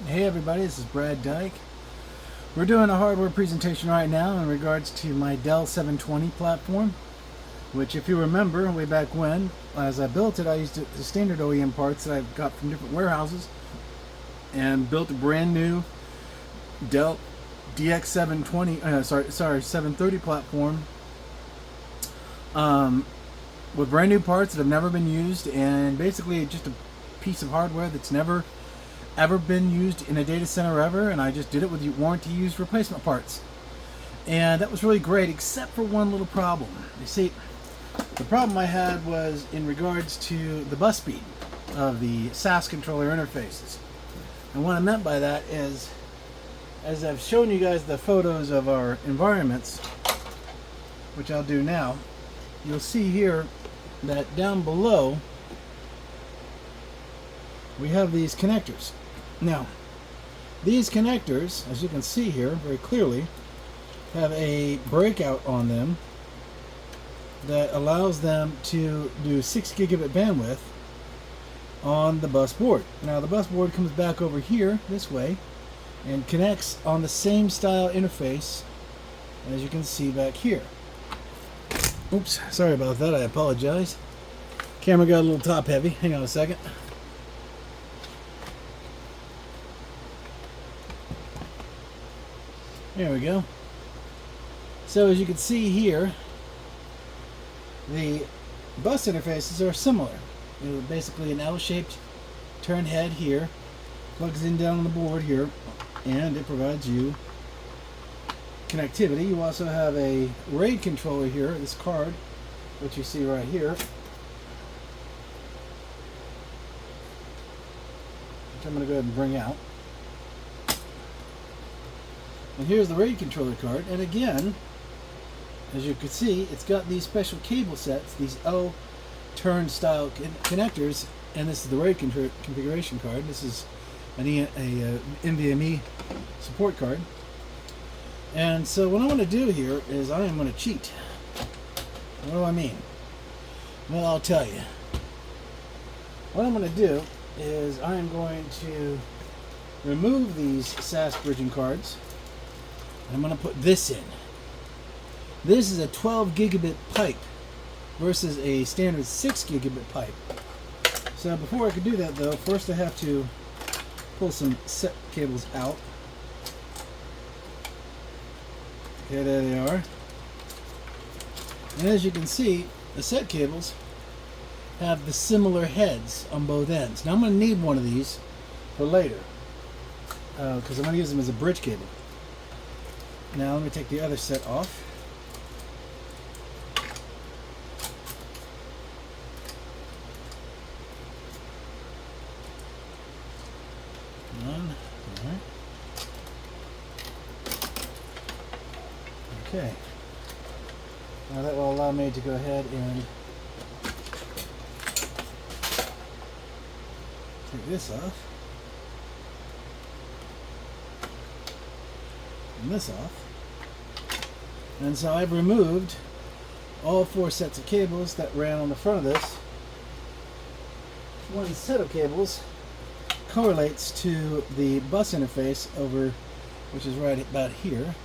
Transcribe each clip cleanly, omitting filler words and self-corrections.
Hey everybody, this is Brad Dyke. We're doing a hardware presentation right now in regards to my Dell 720 platform, which if you remember way back when, as I built it, I used the standard OEM parts that I got from different warehouses and built a brand new Dell DX720, 730 platform with brand new parts that have never been used, and basically just a piece of hardware that's never ever been used in a data center ever, and I just did it with warranty used replacement parts. And that was really great, except for one little problem. You see, the problem I had was in regards to the bus speed of the SAS controller interfaces. And what I meant by that is, as I've shown you guys the photos of our environments, which I'll do now, you'll see here that down below we have these connectors. Now, these connectors, as you can see here very clearly, have a breakout on them that allows them to do 6 gigabit bandwidth on the bus board. Now, the bus board comes back over here this way and connects on the same style interface as you can see back here. Oops, sorry about that, I apologize. Camera got a little top heavy. Hang on a second. There we go. So as you can see here, the bus interfaces are similar. Basically an L-shaped turn head here, plugs in down on the board here, and it provides you connectivity. You also have a RAID controller here, this card, which you see right here, which I'm going to go ahead and bring out. And here's the RAID controller card, and again, as you can see, it's got these special cable sets, these L-turn style connectors, and this is the RAID configuration card. This is an NVMe support card. And so what I want to do here is I am going to cheat. What do I mean? Well, I'll tell you. What I'm going to do is I am going to remove these SAS bridging cards. I'm going to put this in. This is a 12 gigabit pipe versus a standard 6 gigabit pipe. So before I can do that though, first I have to pull some set cables out. Okay, there they are. And as you can see, the set cables have the similar heads on both ends. Now I'm going to need one of these for later because I'm going to use them as a bridge cable. Now let me take the other set off. Alright. Okay. Now that will allow me to go ahead and take this off. And this off. And so I've removed all 4 sets of cables that ran on the front of this. One set of cables correlates to the bus interface over, which is right about here.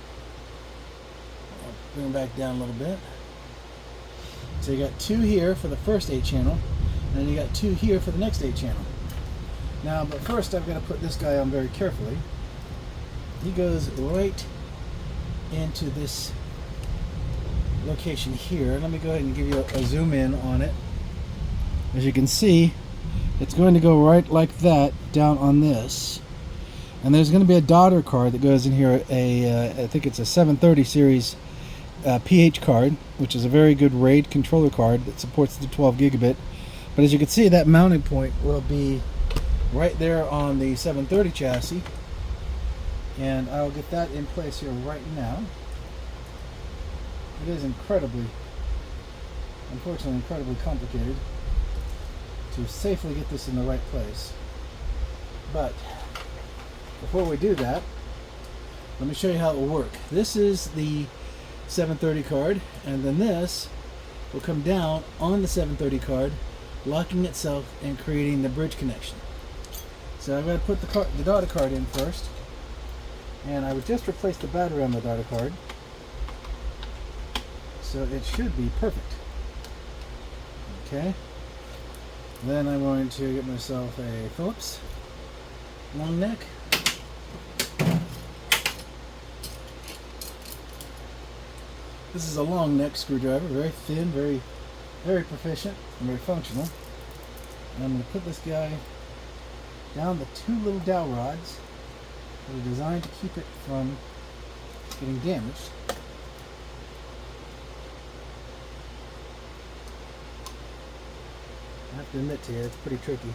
I'll bring it back down a little bit. So you got 2 here for the first 8 channel, and then you got 2 here for the next 8 channel. Now, but first I've got to put this guy on very carefully. He goes right into this location here. Let me go ahead and give you a zoom in on it. As you can see, it's going to go right like that down on this. And there's going to be a daughter card that goes in here, I think it's a 730 series PH card, which is a very good RAID controller card that supports the 12 gigabit. But as you can see, that mounting point will be right there on the 730 chassis. And I'll get that in place here right now. It is unfortunately incredibly complicated to safely get this in the right place. But before we do that, let me show you how it will work. This is the 730 card, and then this will come down on the 730 card, locking itself and creating the bridge connection. So I'm going to put the data card in first, and I would just replace the battery on the data card, so it should be perfect. Okay. Then I'm going to get myself a Phillips long neck. This is a long neck screwdriver, very thin, very proficient, and very functional. And I'm going to put this guy down the two little dowel rods that are designed to keep it from getting damaged. I have to admit to you, it's pretty tricky.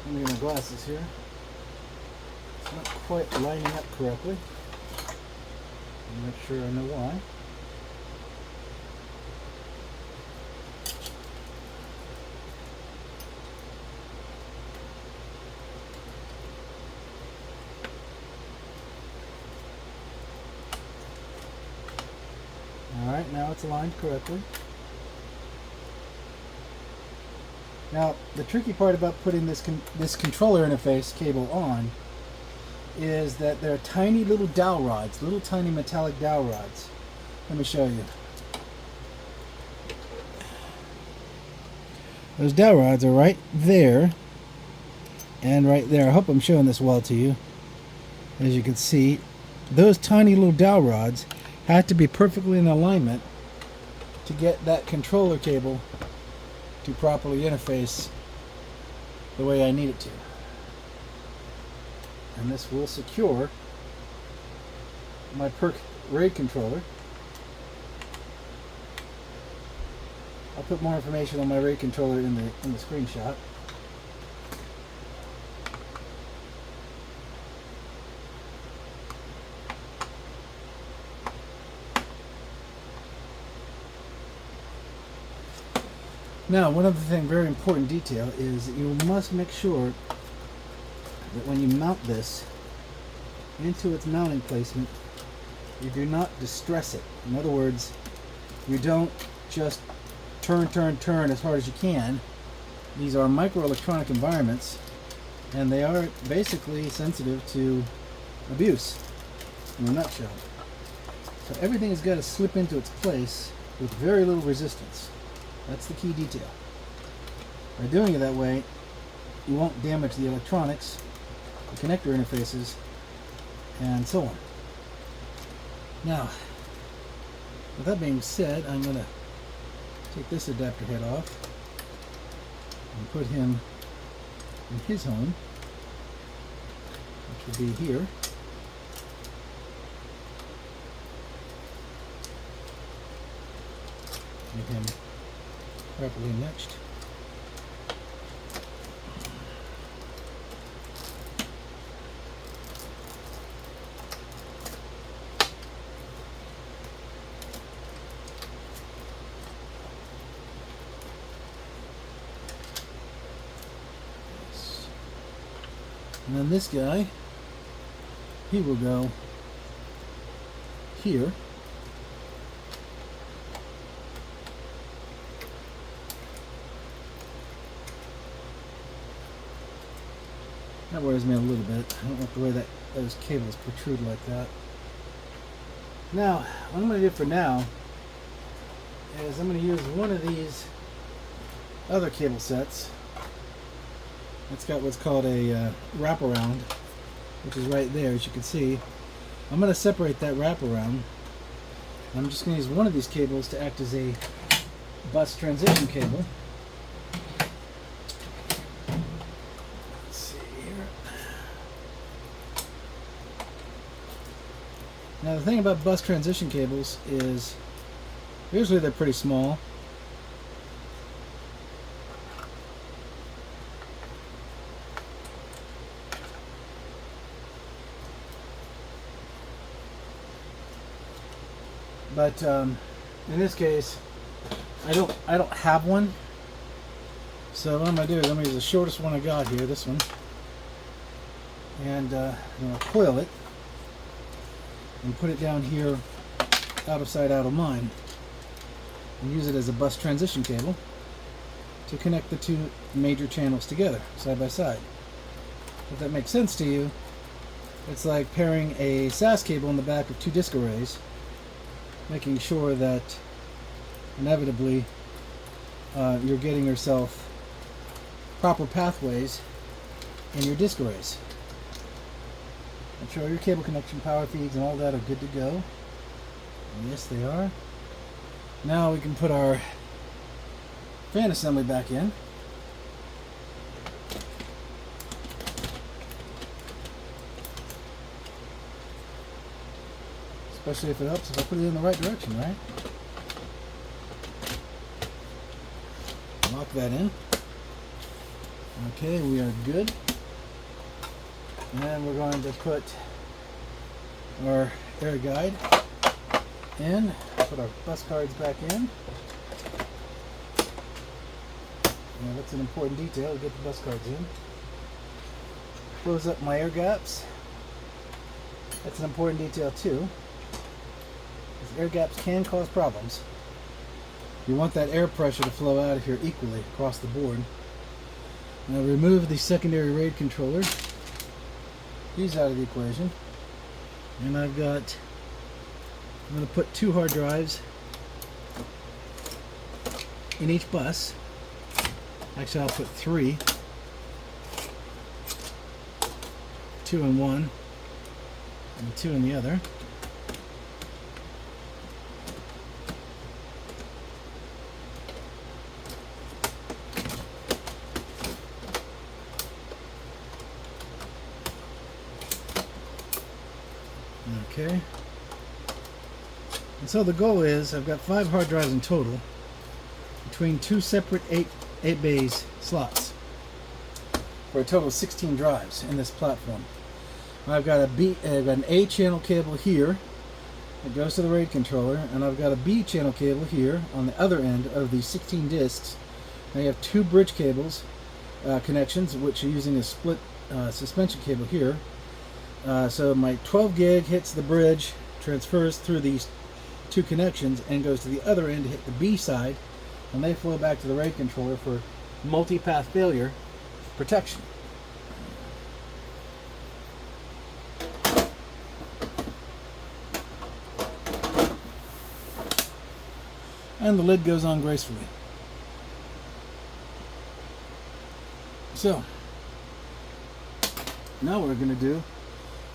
Let me get my glasses here. It's not quite lining up correctly. I'm not sure I know why. Alright, now it's aligned correctly. Now, the tricky part about putting this controller interface cable on is that there are tiny little dowel rods, little tiny metallic dowel rods. Let me show you. Those dowel rods are right there and right there. I hope I'm showing this well to you. As you can see, those tiny little dowel rods have to be perfectly in alignment to get that controller cable to properly interface the way I need it to. And this will secure my PERC RAID controller. I'll put more information on my RAID controller in the screenshot. Now, one other thing, very important detail, is that you must make sure that when you mount this into its mounting placement, you do not distress it. In other words, you don't just turn as hard as you can. These are microelectronic environments, and they are basically sensitive to abuse, in a nutshell. So everything has got to slip into its place with very little resistance. That's the key detail. By doing it that way, you won't damage the electronics, the connector interfaces, and so on. Now, with that being said, I'm going to take this adapter head off and put him in his home, which will be here. Get him properly matched. And then this guy, he will go here. That worries me a little bit. I don't like the way that those cables protrude like that. Now, what I'm going to do for now is I'm going to use one of these other cable sets. It's got what's called a wraparound, which is right there, as you can see. I'm going to separate that wraparound. I'm just going to use one of these cables to act as a bus transition cable. Let's see here. Now, the thing about bus transition cables is usually they're pretty small. But in this case, I don't have one. So what I'm going to do is I'm going to use the shortest one I got here, this one. And I'm going to coil it and put it down here out of sight, out of mind. And use it as a bus transition cable to connect the two major channels together, side by side. If that makes sense to you, it's like pairing a SAS cable in the back of two disk arrays, making sure that inevitably you're getting yourself proper pathways in your disk arrays. I'm sure your cable connection, power feeds, and all that are good to go. And yes, they are. Now we can put our fan assembly back in. Especially if it helps if I put it in the right direction, right? Lock that in. Okay, we are good. And we're going to put our air guide in, put our bus cards back in. Now that's an important detail, to get the bus cards in. Close up my air gaps. That's an important detail too, because air gaps can cause problems. You want that air pressure to flow out of here equally across the board. Now remove the secondary RAID controller. These out of the equation. And I'm going to put 2 hard drives in each bus. Actually, I'll put 3. 2 in one and 2 in the other. Okay. And so the goal is, I've got 5 hard drives in total between 2 separate 8 bays slots for a total of 16 drives in this platform. I've got an A channel cable here that goes to the RAID controller, and I've got a B channel cable here on the other end of the 16 disks. I have 2 bridge cables connections, which are using a split suspension cable here. So my 12 gig hits the bridge, transfers through these 2 connections, and goes to the other end to hit the B side, and they flow back to the RAID controller for multi-path failure protection. And the lid goes on gracefully. So now what we're going to do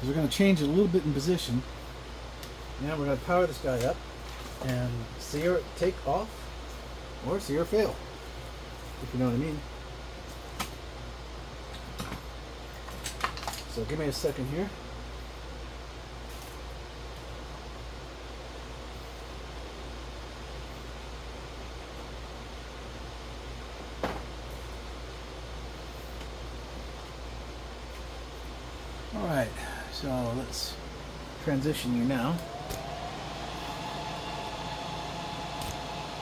is we're going to change it a little bit in position. Now we're going to power this guy up and see her take off or see her fail, if you know what I mean. So give me a second here. Alright, so let's transition you now.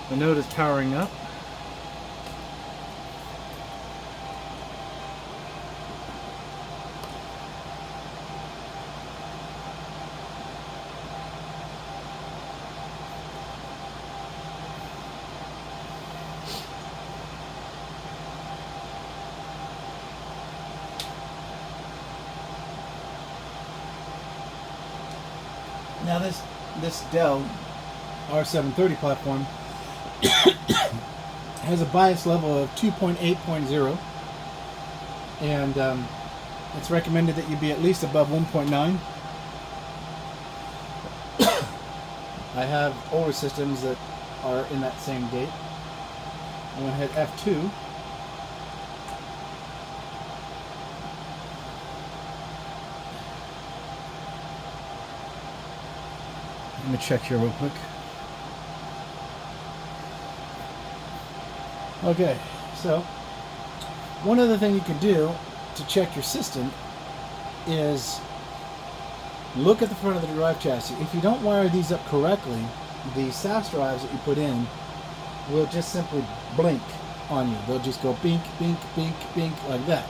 The node is powering up. Now this Dell R730 platform has a bias level of 2.8.0, and it's recommended that you be at least above 1.9. I have older systems that are in that same gate. I'm going to hit F2. Let me check here real quick. Okay, so one other thing you can do to check your system is look at the front of the drive chassis. If you don't wire these up correctly, the SAS drives that you put in will just simply blink on you. They'll just go bink, bink, bink, bink, like that.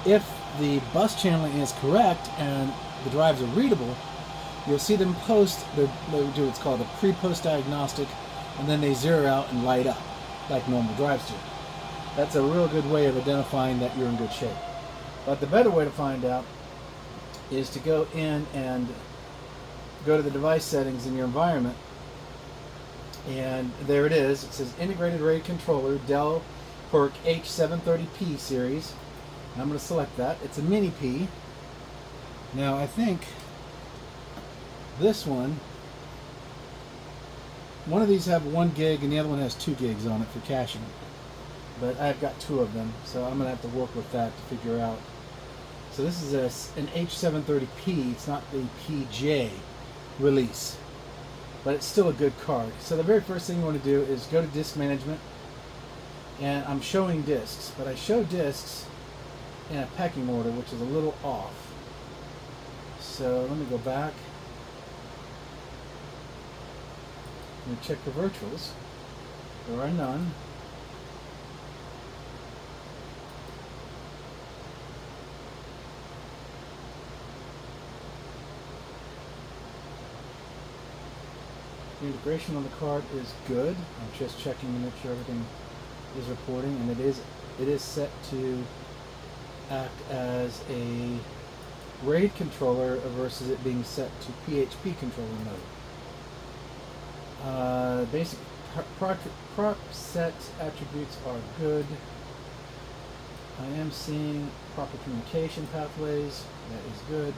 If the bus channeling is correct and the drives are readable, you'll see them post, they do what's called a pre-post diagnostic, and then they zero out and light up like normal drives do. That's a real good way of identifying that you're in good shape. But the better way to find out is to go in and go to the device settings in your environment, and there it is. It says Integrated RAID Controller, Dell PERC H730P series. And I'm going to select that. It's a mini P. Now I think this one of these have 1 gig and the other one has 2 gigs on it for caching. But I've got 2 of them, so I'm going to have to work with that to figure out. So this is an H730P. It's not the PJ release, but it's still a good card. So the very first thing you want to do is go to disk management, and I'm showing disks, but I show disks in a pecking order, which is a little off. So let me go back and check the virtuals. There are none. The integration on the card is good. I'm just checking to make sure everything is reporting, and it is set to act as a RAID controller versus it being set to PHP controller mode. Basic prop set attributes are good. I am seeing proper communication pathways. That is good.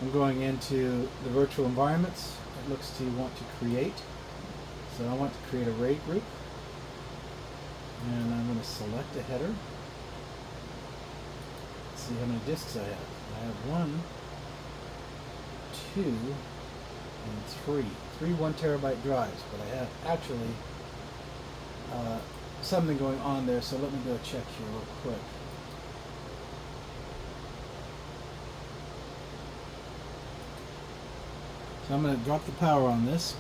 I'm going into the virtual environments. It looks to want to create. So I want to create a RAID group. And I'm going to select a header. Let's see how many disks I have. I have 1, 2, and 3. 3 1 terabyte drives, but I have actually something going on there, so let me go check here real quick. So I'm going to drop the power on this,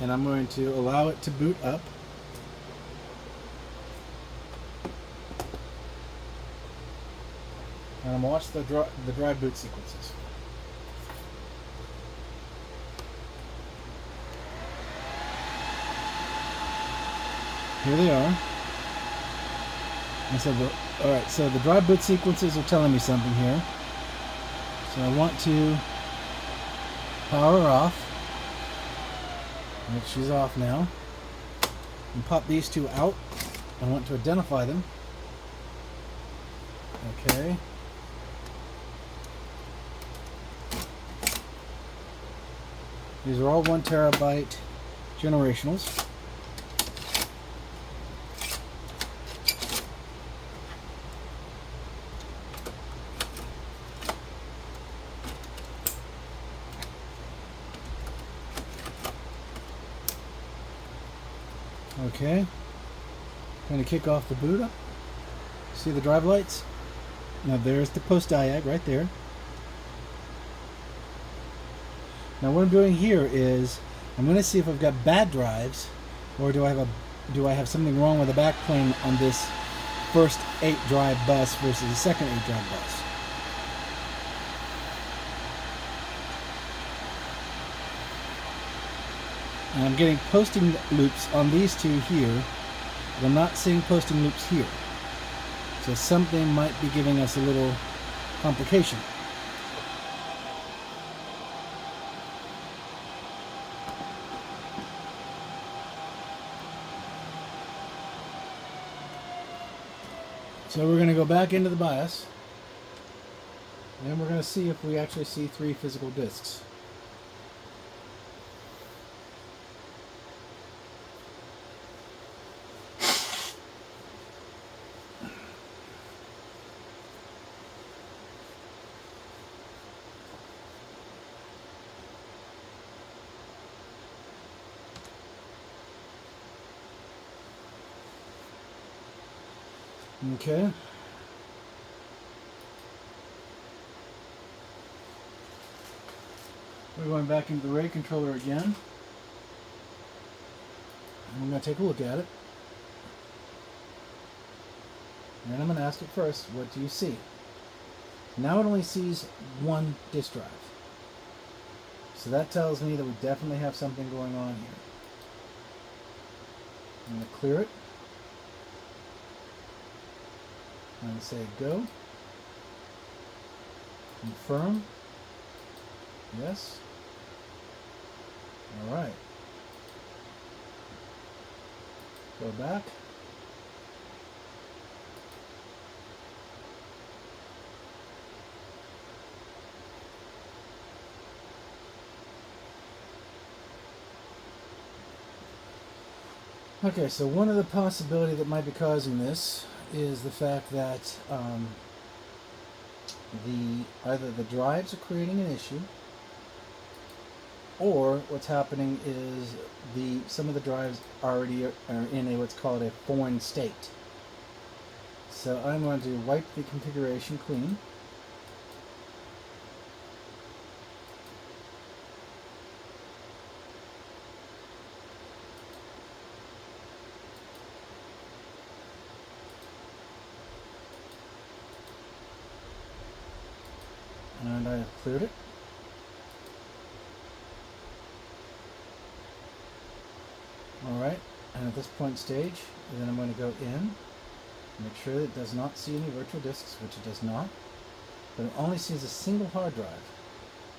and I'm going to allow it to boot up. And I'm going to watch the drive boot sequences. Here they are. And so alright, so the drive boot sequences are telling me something here. So I want to power her off. Right, she's off now. And pop these 2 out. I want to identify them. Okay. These are all 1 terabyte generationals. Okay, going to kick off the boot up. See the drive lights? Now there's the post diag right there. Now what I'm doing here is I'm going to see if I've got bad drives, or do I have something wrong with the backplane on this first 8 drive bus versus the second 8 drive bus. And I'm getting posting loops on these 2 here, but I'm not seeing posting loops here. So something might be giving us a little complication. So we're going to go back into the BIOS, and we're going to see if we actually see 3 physical disks. Okay. We're going back into the RAID controller again. And we're going to take a look at it. And I'm going to ask it first, what do you see? Now it only sees one disk drive. So that tells me that we definitely have something going on here. I'm going to clear it. I'm going to say go. Confirm. Yes. All right. Go back. Okay, so one of the possibilities that might be causing this is the fact that either the drives are creating an issue, or what's happening is some of the drives already are in what's called a foreign state. So I'm going to wipe the configuration clean. And I have cleared it. Alright, and at this point stage, then I'm going to go in, make sure that it does not see any virtual disks, which it does not, but it only sees a single hard drive,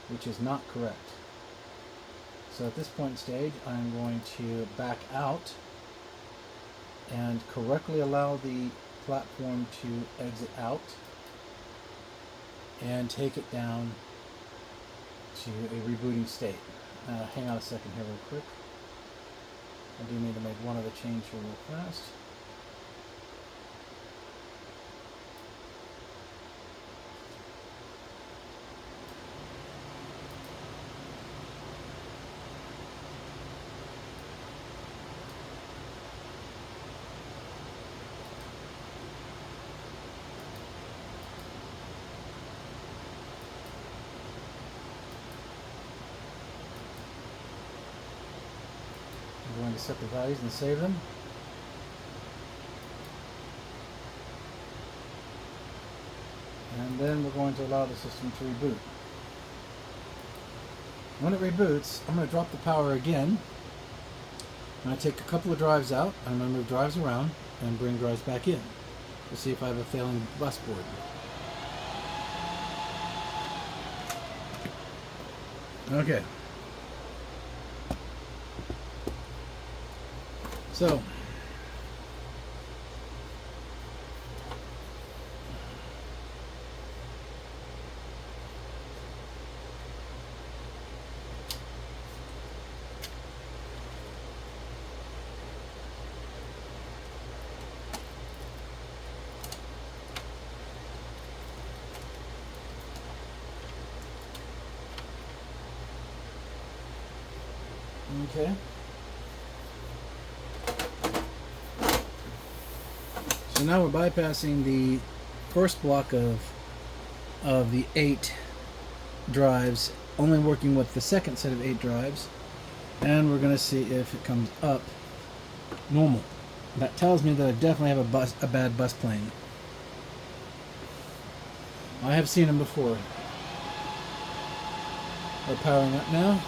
which is not correct. So at this point stage, I'm going to back out and correctly allow the platform to exit out and take it down to a rebooting state. Hang on a second here real quick. I do need to make one other change here real fast. I'm going to set the values and save them. And then we're going to allow the system to reboot. When it reboots, I'm going to drop the power again. I'm going to take a couple of drives out. I'm going to move drives around and bring drives back in to see if I have a failing bus board. Okay. So, okay. So now we're bypassing the first block of the 8 drives, only working with the second set of 8 drives, and we're going to see if it comes up normal. That tells me that I definitely have a bad bus plane. I have seen them before. We're powering up now.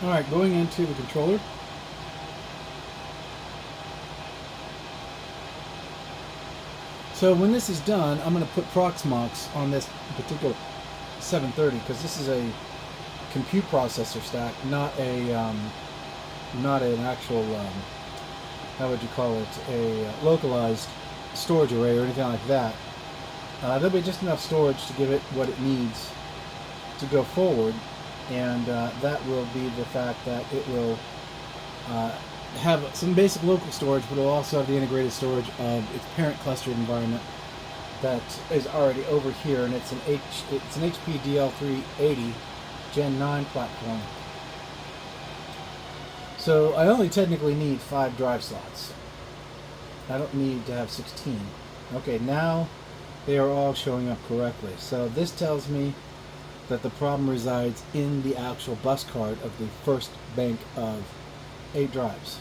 Alright, going into the controller. So when this is done, I'm going to put Proxmox on this particular 730, because this is a compute processor stack, not an actual how would you call it, a localized storage array or anything like that. There'll be just enough storage to give it what it needs to go forward, and that will be the fact that it will have some basic local storage, but it'll also have the integrated storage of its parent clustered environment that is already over here, and it's an HP Dell R730 Gen 9 platform. So I only technically need 5 drive slots. I don't need to have 16. Okay, now they are all showing up correctly. So this tells me that the problem resides in the actual bus card of the first bank of 8 drives.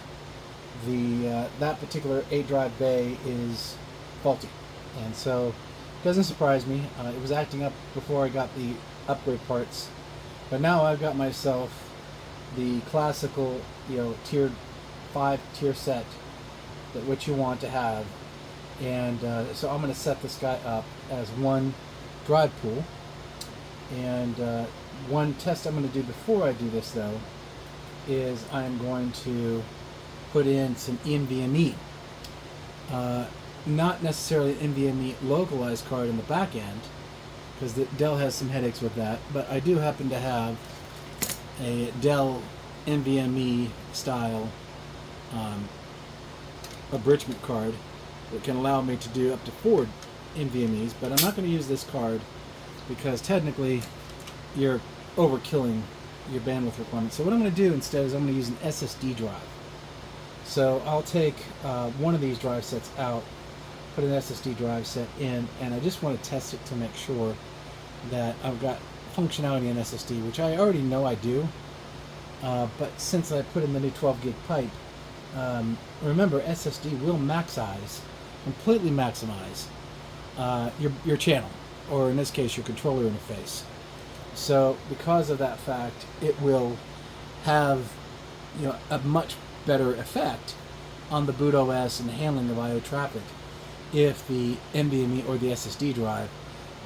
That particular 8 drive bay is faulty, and so it doesn't surprise me. It was acting up before I got the upgrade parts, but now I've got myself the classical, tiered 5-tier set that what you want to have, and so I'm going to set this guy up as one drive pool. And one test I'm going to do before I do this, though, is I'm going to put in some NVMe. Not necessarily an NVMe localized card in the back end, because Dell has some headaches with that, but I do happen to have a Dell NVMe style abridgment card that can allow me to do up to 4 NVMEs, but I'm not going to use this card because technically you're overkilling your bandwidth requirements. So what I'm going to do instead is I'm going to use an SSD drive. So I'll take one of these drive sets out, put an SSD drive set in, and I just want to test it to make sure that I've got functionality in SSD, which I already know I do, but since I put in the new 12 gig pipe, remember SSD will completely maximize your channel, or in this case your controller interface. So because of that fact, it will have a much better effect on the boot OS and the handling of I/O traffic if the NVMe or the SSD drive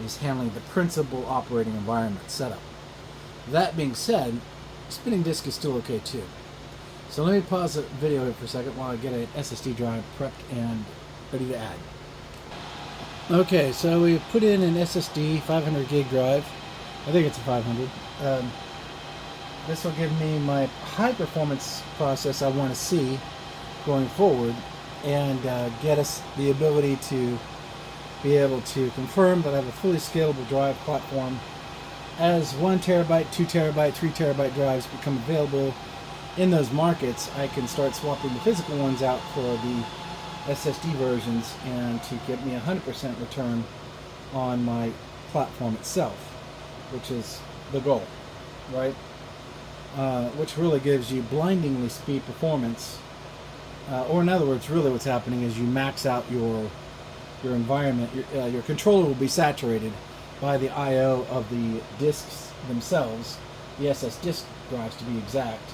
is handling the principal operating environment setup. That being said, spinning disk is still okay too. So let me pause the video here for a second while I get an SSD drive prepped and ready to add. Okay, so we put in an SSD 500 gig drive. I think it's a 500. This will give me my high performance process I want to see going forward, and get us the ability to be able to confirm that I have a fully scalable drive platform. As 1 terabyte, 2 terabyte, 3 terabyte drives become available in those markets, I can start swapping the physical ones out for the SSD versions, and to get me 100% return on my platform itself, which is the goal, right? Which really gives you blindingly speed performance, or in other words, really what's happening is you max out your environment. Your controller will be saturated by the I/O of the disks themselves, the SS disk drives to be exact,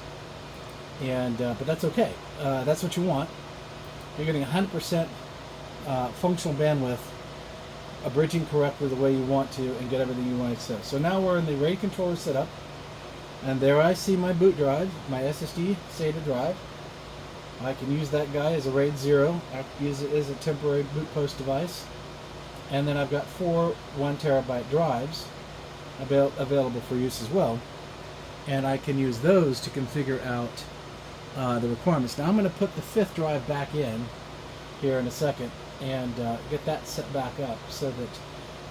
and but that's okay. That's what you want. You're getting 100% functional bandwidth, abridging correctly the way you want to, and get everything you want to set. So now we're in the RAID controller setup, and there I see my boot drive, my SSD SATA drive. I can use that guy as a RAID 0. I can use it as a temporary boot post device. And then I've got 4 1 terabyte drives available for use as well. And I can use those to configure out the requirements. Now I'm going to put the 5th drive back in here in a second and get that set back up so that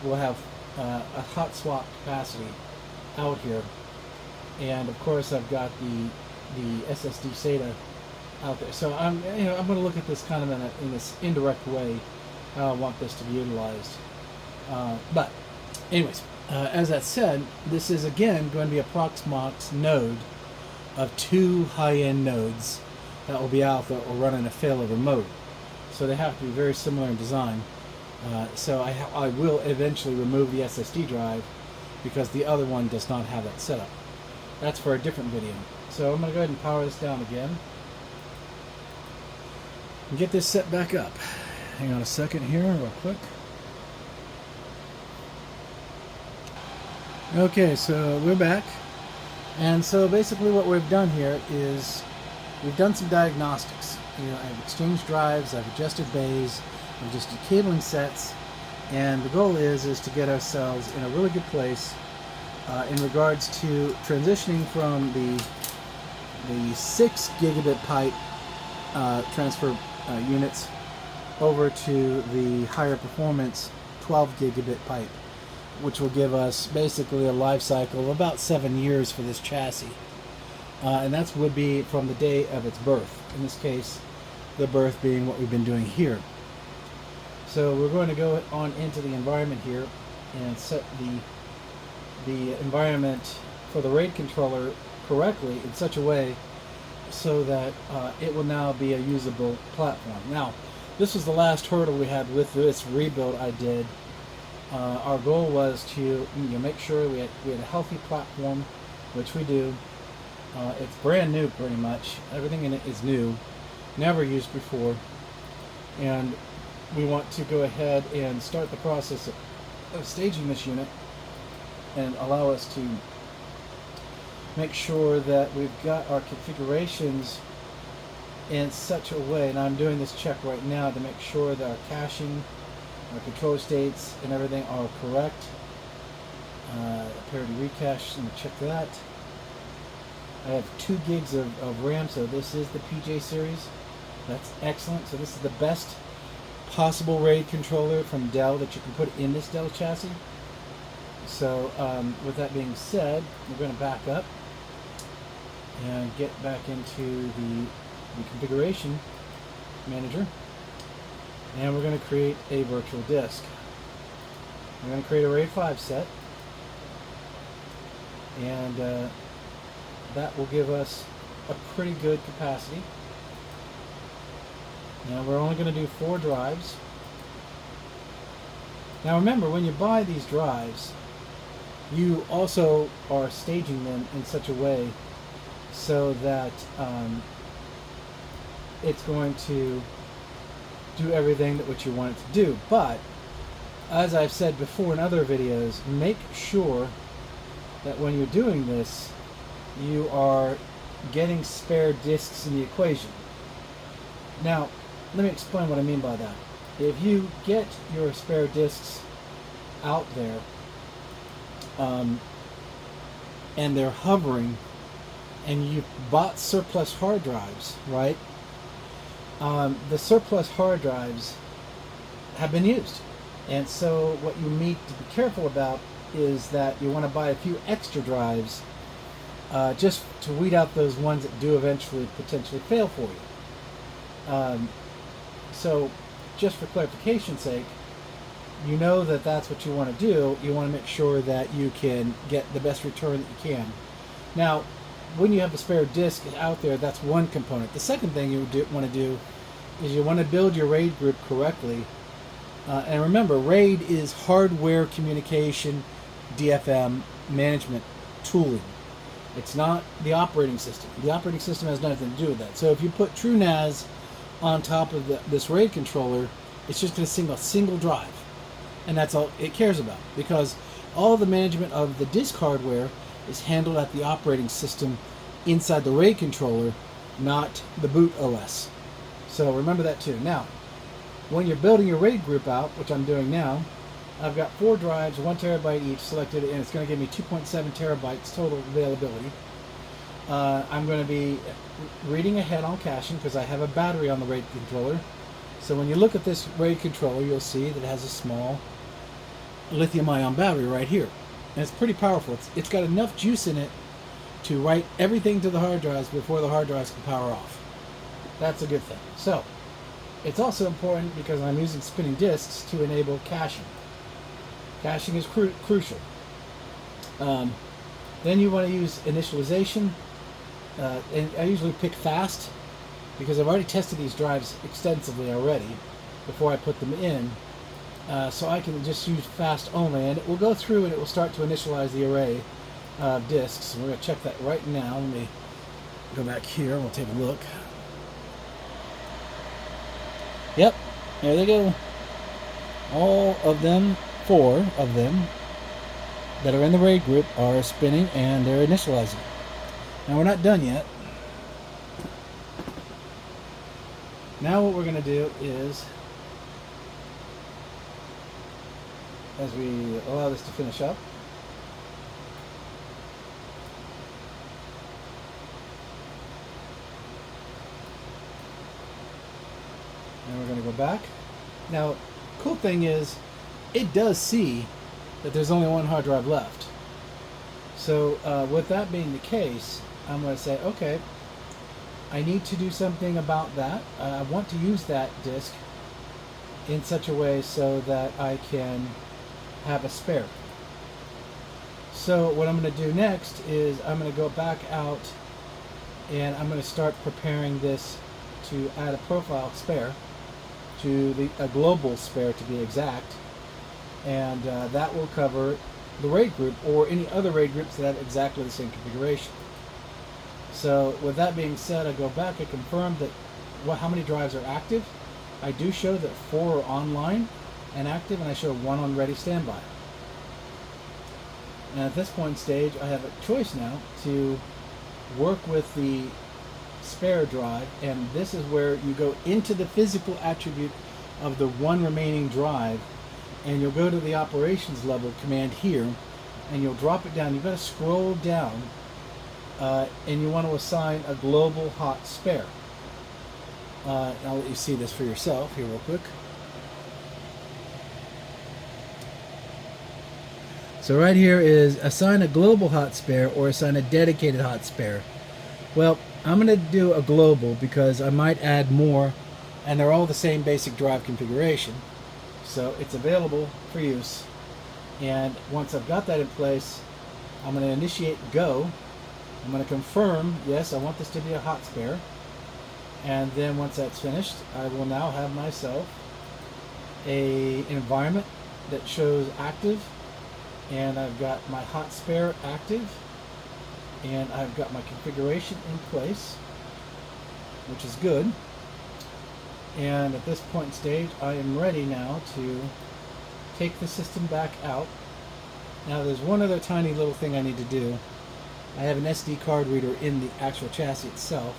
we'll have a hot swap capacity out here. And of course I've got the SSD SATA out there. So I'm going to look at this kind of in this indirect way, how I want this to be utilized. But anyways, as that said, this is again going to be a Proxmox node of 2 high-end nodes that will be out there or run in a failover mode. So they have to be very similar in design. So I will eventually remove the SSD drive because the other one does not have that setup. That's for a different video. So I'm going to go ahead and power this down again and get this set back up. Hang on a second here real quick. Okay, so we're back. And so basically what we've done here is we've done some diagnostics. I've exchanged drives, I've adjusted bays, I've adjusted cabling sets, and the goal is to get ourselves in a really good place in regards to transitioning from the 6 gigabit pipe transfer units over to the higher performance 12 gigabit pipe, which will give us basically a life cycle of about 7 years for this chassis. And that would be from the day of its birth. In this case, the birth being what we've been doing here. So we're going to go on into the environment here and set the environment for the RAID controller correctly in such a way so that it will now be a usable platform. Now, this was the last hurdle we had with this rebuild I did. Our goal was to make sure we had a healthy platform, which we do. It's brand new pretty much. Everything in it is new, never used before. And we want to go ahead and start the process of staging this unit and allow us to make sure that we've got our configurations in such a way, and I'm doing this check right now to make sure that our caching, our controller states, and everything are correct. Parity recache, let me check that. I have 2 gigs of RAM, so this is the PJ series. That's excellent. So this is the best possible RAID controller from Dell that you can put in this Dell chassis. So with that being said, we're going to back up and get back into the configuration manager, and we're going to create a virtual disk. We're going to create a RAID 5 set, and that will give us a pretty good capacity. Now we're only going to do 4 drives. Now remember, when you buy these drives, you also are staging them in such a way so that it's going to do everything that what you want it to do. But as I've said before in other videos, make sure that when you're doing this, you are getting spare disks in the equation. Now, let me explain what I mean by that. If you get your spare disks out there and they're hovering, and you bought surplus hard drives, right? The surplus hard drives have been used. And so what you need to be careful about is that you want to buy a few extra drives just to weed out those ones that do eventually potentially fail for you. So just for clarification's sake, you know that that's what you want to do. You want to make sure that you can get the best return that you can. Now, when you have a spare disk out there, that's one component. The second thing you want to do is you want to build your RAID group correctly. And remember, RAID is hardware communication DFM management tooling. It's not the operating system. The operating system has nothing to do with that. So if you put TrueNAS on top of this RAID controller, it's just going to sing a single drive. And that's all it cares about, because all the management of the disk hardware is handled at the operating system inside the RAID controller, not the boot OS. So remember that too. Now, when you're building your RAID group out, which I'm doing now, I've got 4 drives, 1 terabyte each selected, and it's going to give me 2.7 terabytes total availability. I'm going to be reading ahead on caching because I have a battery on the RAID controller. So when you look at this RAID controller, you'll see that it has a small lithium-ion battery right here. And it's pretty powerful. It's got enough juice in it to write everything to the hard drives before the hard drives can power off. That's a good thing. So, it's also important because I'm using spinning disks to enable caching. Caching is crucial. Then you want to use initialization. And I usually pick fast because I've already tested these drives extensively already before I put them in. So I can just use fast only, and it will go through and it will start to initialize the array of disks. We're going to check that right now. Let me go back here and we'll take a look. Yep, there they go. All of them, 4 of them, that are in the RAID group are spinning and they're initializing. Now we're not done yet. Now what we're going to do is, as we allow this to finish up, and we're going to go back. Now, cool thing is, it does see that there's only one hard drive left. So with that being the case, I'm going to say, okay, I need to do something about that. I want to use that disk in such a way so that I can have a spare. So what I'm going to do next is I'm going to go back out and I'm going to start preparing this to add a profile spare to a global spare to be exact, and that will cover the RAID group or any other RAID groups that have exactly the same configuration. So with that being said, I go back and confirm that how many drives are active. I do show that 4 are online and active, and I show 1 on ready standby. And at this point stage, I have a choice now to work with the spare drive, and this is where you go into the physical attribute of the one remaining drive, and you'll go to the operations level command here, and you'll drop it down. You've got to scroll down, and you want to assign a global hot spare. I'll let you see this for yourself here real quick. So right here is assign a global hot spare or assign a dedicated hot spare. Well, I'm going to do a global because I might add more, and they're all the same basic drive configuration. So it's available for use. And once I've got that in place, I'm going to initiate go. I'm going to confirm, yes, I want this to be a hot spare. And then once that's finished, I will now have myself an environment that shows active, and I've got my hot spare active, and I've got my configuration in place, which is good. And at this point in stage, I am ready now to take the system back out. Now there's one other tiny little thing I need to do. I have an SD card reader in the actual chassis itself,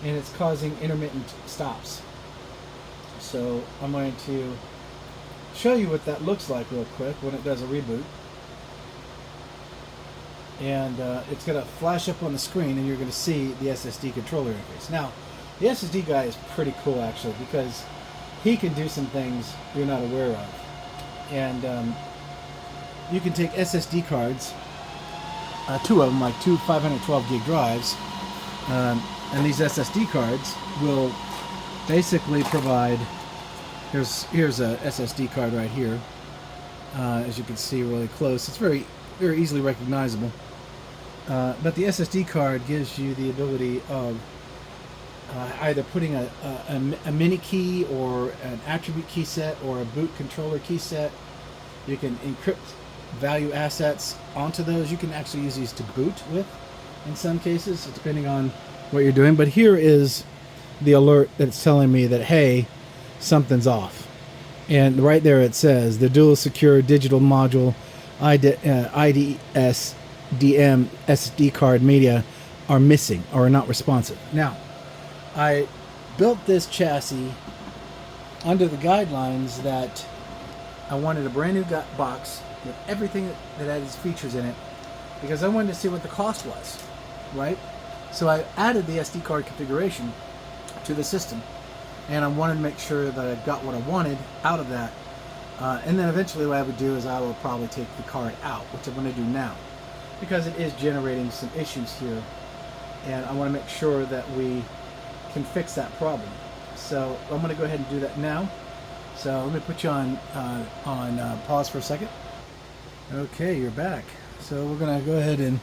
and it's causing intermittent stops. So I'm going to show you what that looks like real quick when it does a reboot. And it's going to flash up on the screen, and you're going to see the SSD controller interface. Now, the SSD guy is pretty cool actually, because he can do some things you're not aware of. And you can take SSD cards, 2 of them, like 2 512 gig drives, and these SSD cards will basically provide, here's a SSD card right here, as you can see really close. It's very easily recognizable. But the SSD card gives you the ability of either putting a mini key or an attribute key set or a boot controller key set. You can encrypt value assets onto those. You can actually use these to boot with in some cases, depending on what you're doing. But here is the alert that's telling me that, hey, something's off. And right there it says the dual secure digital module IDS DM SD card media are missing or are not responsive. Now, I built this chassis under the guidelines that I wanted a brand new box with everything that had its features in it, because I wanted to see what the cost was, right? So I added the SD card configuration to the system, and I wanted to make sure that I got what I wanted out of that. And then eventually what I would do is I will probably take the card out, which I'm going to do now, because it is generating some issues here, and I want to make sure that we can fix that problem. So I'm going to go ahead and do that now. So let me put you on pause for a second. Okay, you're back. So we're going to go ahead and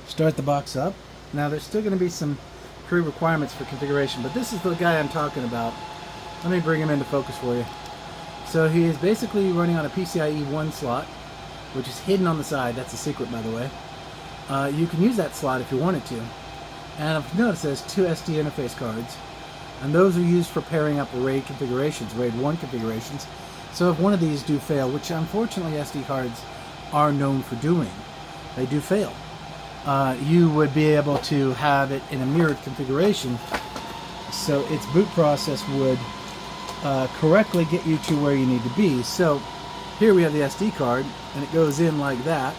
start the box up. Now there's still going to be some pre-requirements for configuration, but this is the guy I'm talking about. Let me bring him into focus for you. So he is basically running on a PCIe 1 slot, which is hidden on the side. That's a secret, by the way. You can use that slot if you wanted to. And I've noticed there's 2 SD interface cards, and those are used for pairing up RAID configurations, RAID 1 configurations. So if one of these do fail, which unfortunately SD cards are known for doing. They do fail. You would be able to have it in a mirrored configuration, so its boot process would correctly get you to where you need to be. So here we have the SD card, and it goes in like that,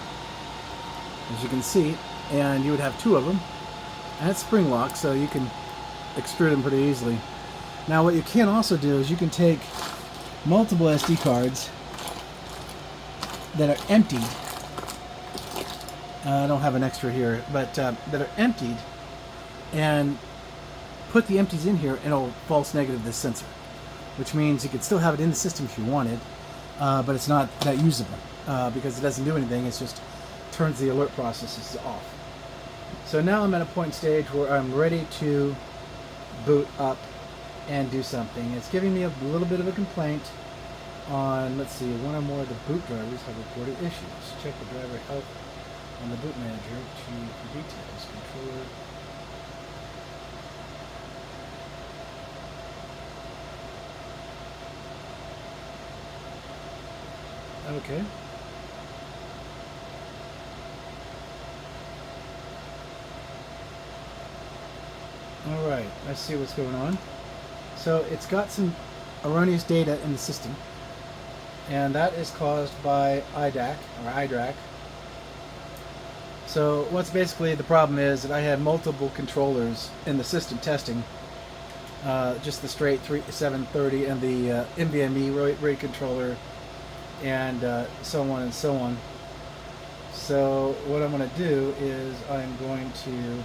as you can see, and you would have two of them, and it's spring locked, so you can extrude them pretty easily. Now what you can also do is you can take multiple SD cards that are emptied. I don't have an extra here, but that are emptied, and put the empties in here, and it'll false negative this sensor, which means you could still have it in the system if you wanted, but it's not that usable because it doesn't do anything. It's just turns the alert processes off. So now I'm at a point stage where I'm ready to boot up and do something. It's giving me a little bit of a complaint on, let's see, one or more of the boot drivers have reported issues. Check the driver health on the boot manager for details. Controller. Okay. Alright, let's see what's going on. So it's got some erroneous data in the system, and that is caused by IDAC or iDRAC. So what's basically the problem is that I had multiple controllers in the system testing, just the straight 730 and the NVMe RAID controller, and so on and so on. So what I'm going to do is I'm going to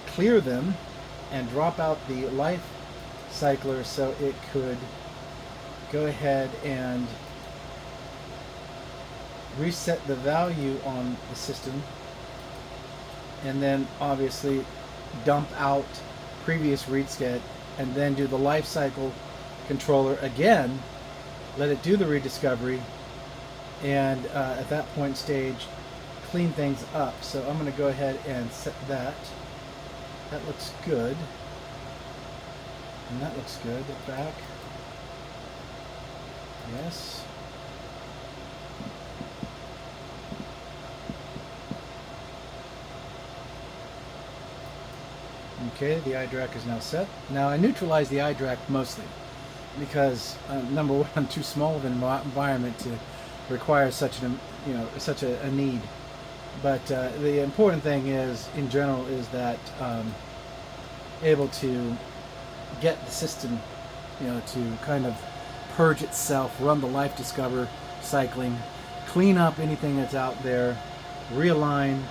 clear them and drop out the life cycler so it could go ahead and reset the value on the system, and then obviously dump out previous read set, and then do the life cycle controller again, let it do the rediscovery, and at that point stage clean things up. So I'm going to go ahead and set that. That looks good, and that looks good. Back, yes. Okay, the iDRAC is now set. Now I neutralize the iDRAC mostly because number one, I'm too small of an environment to require such a need. But the important thing is, in general, is that able to get the system, to kind of purge itself, run the life discover cycling, clean up anything that's out there, realign,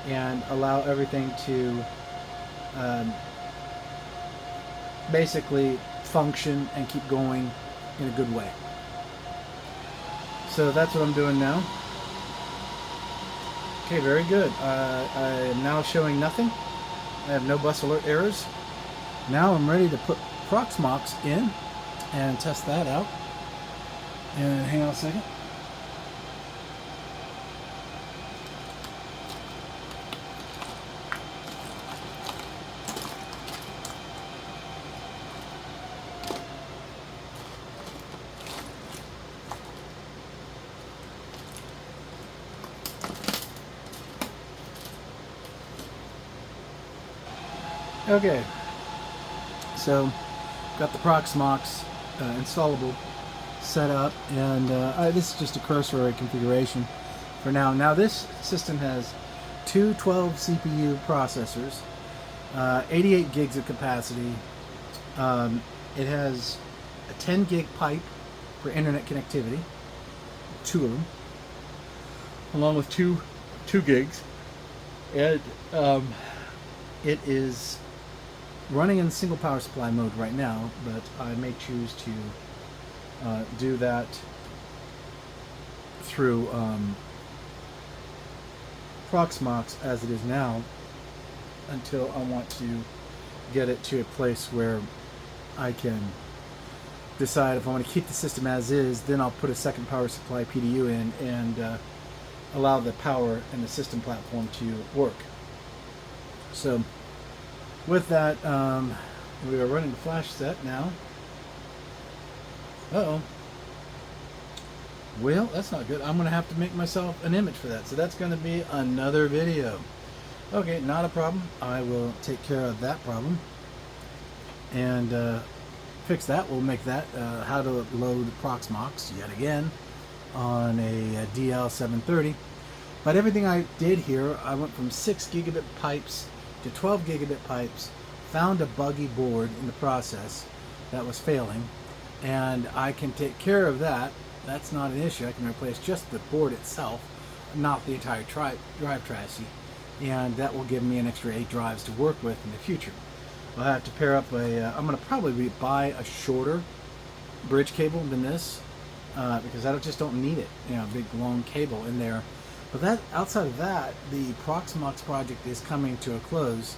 and allow everything to basically function and keep going in a good way. So that's what I'm doing now. Okay, very good. I am now showing nothing. I have no bus alert errors. Now I'm ready to put Proxmox in and test that out. And hang on a second. Okay, so got the Proxmox installable set up, and this is just a cursory configuration for now. Now this system has two 12 CPU processors, 88 gigs of capacity. It has a 10 gig pipe for internet connectivity, two of them, along with two gigs, and it is running in single power supply mode right now, but I may choose to do that through Proxmox as it is now, until I want to get it to a place where I can decide if I want to keep the system as is. Then I'll put a second power supply PDU in and allow the power and the system platform to work. So with that, we are running the flash set now. Uh-oh. Well, that's not good. I'm going to have to make myself an image for that. So that's going to be another video. Okay, not a problem. I will take care of that problem and fix that. We'll make that how to load Proxmox yet again on a Dell R730. But everything I did here, I went from 6 gigabit pipes to 12 gigabit pipes, found a buggy board in the process that was failing, and I can take care of that. That's not an issue. I can replace just the board itself, not the entire drive chassis, and that will give me an extra 8 drives to work with in the future. I'll have to pair up I'm going to probably buy a shorter bridge cable than this because I just don't need it, a big long cable in there. But that, outside of that, the Proxmox project is coming to a close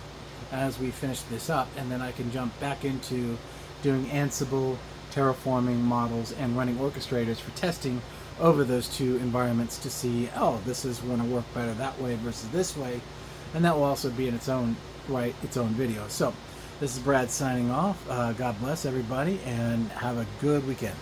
as we finish this up, and then I can jump back into doing Ansible, terraforming models, and running orchestrators for testing over those two environments to see, oh, this is going to work better that way versus this way, and that will also be in its own right, its own video. So this is Brad signing off. God bless everybody, and have a good weekend.